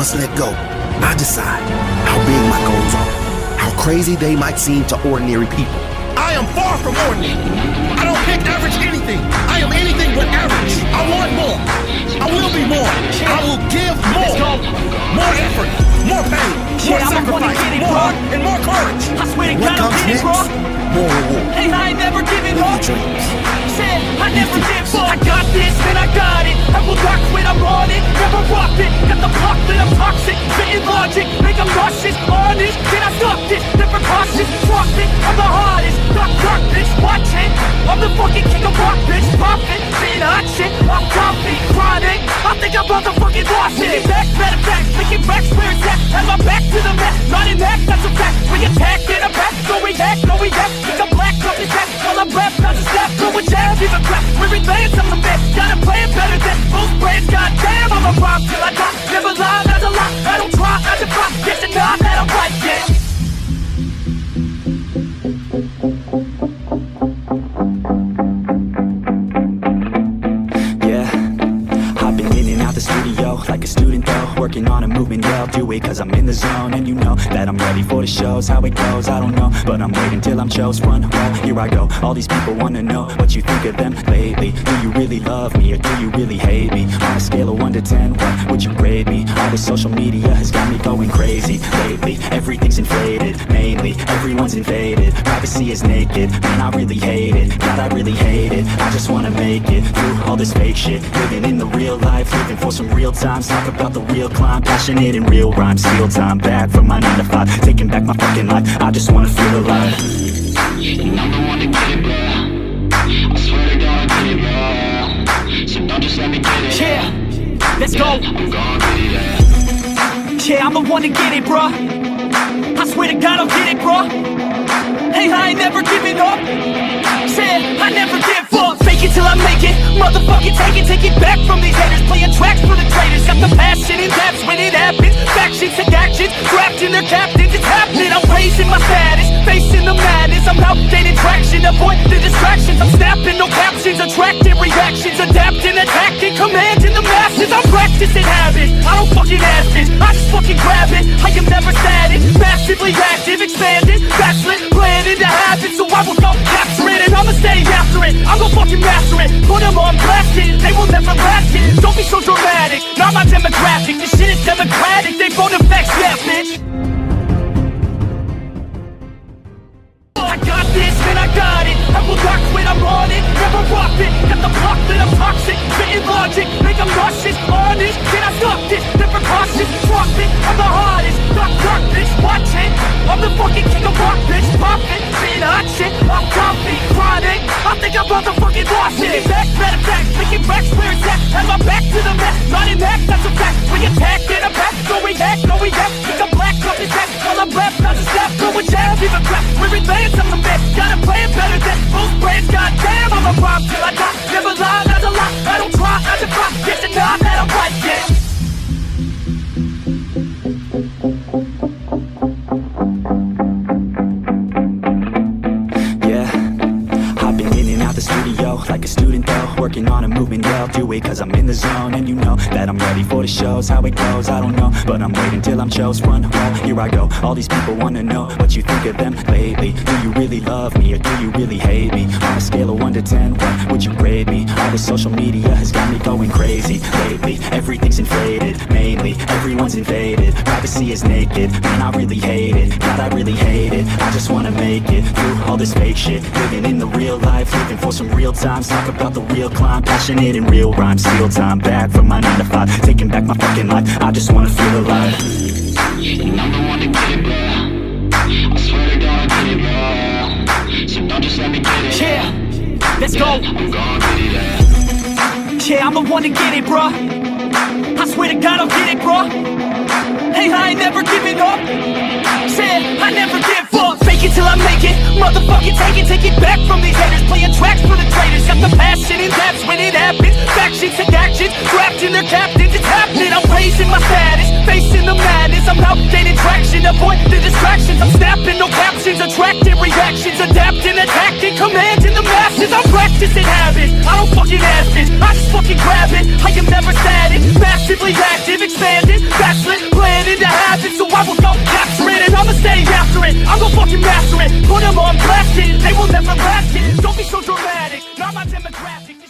must let go. I decide how big my goals are, how crazy they might seem to ordinary people. I am far from ordinary. I don't pick average anything. I am anything but average. I want more. I will be more. I will give more. More effort, more pain, more sacrifice, more heart, and more courage. I swear to What God, comes I'm getting next? More reward. Hey, I ain't never giving up. Dreams. Said I never give up. I got this, man, I got it. I will rock when I'm on it. Never rock it. Got the block that I'm toxic. Spitting logic, make them nauseous. Honest, can I stop this? Never cautious, rock it. I'm the hardest. Dark, bitch, watch it. I'm the fucking king of rock, bitch. Poppin', spitting hot shit. I'm coffee, chronic. I think I'm motherfucking lost it. Back, matter of fact, making racks where it's at. Have my back to the mat, not in that, that's a fact. We attack in a back, no react. It's a black up his back, while I'm rap, not a snap. Go with jab, give a crap. We're advanced, I'm the man. Gotta play it better than most brands. Goddamn, I'm a rock till I die. Never lie, that's a lie. I don't try, I defy. Get the nod, that I'm right, yeah. The studio like a student though, working on a movement, yeah I'll do it cause I'm in the zone. And you know that I'm ready for the shows, how it goes I don't know, but I'm waiting till I'm chose. Front row, here I go, all these people wanna know what you think of them lately. Do you really love me or do you really hate me? On a scale of 1 to 10, what would you grade me? All this social media has got me going crazy lately. Everything's inflated, mainly everyone's invaded. Privacy is naked, man I really hate it. God I really hate it, I just wanna make it through all this fake shit. Living in the real life, living for some real times. Talk about the real climb, passionate in real rhymes. Steal time back from my 9 to 5, taking back my fucking life. I just wanna feel alive. And I'm the one to get it, bro. I swear to God I get it, bro. So don't just let me get it. Yeah, let's go. I'm gonna get it, yeah, I'm the one to get it, bro. I swear to God I'll get it, bro. Hey, I ain't never giving up. Said I never give up. Fake it till I make it. Motherfucking take it back from these haters. Playing tracks for the traitors. Got the passion in depths when it happens. Factions and actions, drafting their captains. It's happening. I'm raising my status, facing the madness. I'm out gaining traction, avoid the distractions. I'm snapping, no captions, attracting reactions, adapting, attacking, commanding the masses. I'm practicing habits. I don't fucking ask this. I just fucking grab it. I am never static, massively active, expanding, backslid, planning to happen. So I will go capture it and I'ma stay after it. I'm gonna fucking master it. Put them on blasting, they will never last it. Don't be so dramatic, not my demographic. This shit is democratic, they vote effects, yeah, bitch. I got this, man, I got it. I will rock when I'm on it, never rock it. Got the block that I'm toxic, spitting logic, make them nauseous. Honest, can I stop this? Never cautious, rock it. I'm the hardest, dark, bitch, watch it. I'm the fucking king of rock, bitch, poppin', spitting hot shit. I'm coffee, chronic. I think I'm motherfucking lost it. Back, matter of fact, making racks where it's at. Have my back to the mat, not in that, that's a fact. We attack in a back, no react. It's a black up his back, while I'm rap, not a snap. Go with jab, give a crap. We're advanced, I'm the man. Gotta play it better than most brands. Goddamn, I'm a rock till I die. Never lie, that's a lie. I don't try, I defy. Get the nod, that I'm right, yeah. The studio like a student though, working on a movement, yeah I'll do it cause I'm in the zone. And you know that I'm ready for the shows, how it goes I don't know, but I'm waiting till I'm chose. Front row, here I go, all these people wanna know what you think of them lately. Do you really love me or do you really hate me? On a scale of 1 to 10, what would you grade me? All this social media has got me going crazy lately. Everything's inflated, mainly everyone's invaded. Privacy is naked, man I really hate it. God I really hate it, I just wanna make it through all this fake shit. Living in the real life, living for some real times. Talk about the real climb, passionate in real rhymes. Steal time back from my 9 to 5, taking back my fucking life. I just wanna feel alive. And I'm the one to get it, bro. I swear to God I get it, bro. So don't just let me get it. Yeah, let's go. I'm gonna get it, yeah, I'm the one to get it, bro. I swear to God I'll get it, bro. Hey, I ain't never giving up. Said I never give up. Fake it till I make it. Motherfucking take it back from these haters. Playing tracks for the traitors. Got the passion in depths when it happens. Factions and actions, drafting their captains. It's happening. I'm raising my status, facing the madness. I'm out gaining traction, avoid the distractions. I'm snapping, no captions, attracting reactions, adapting, attacking, commanding the masses. I'm practicing habits, I don't fucking ask this. I just fucking grab it. I am never static, massively active, expanding, backslid. I'm gon' fucking master it. Put them on blast, kid. They will never last, kid. Don't be so dramatic. Not my demographic.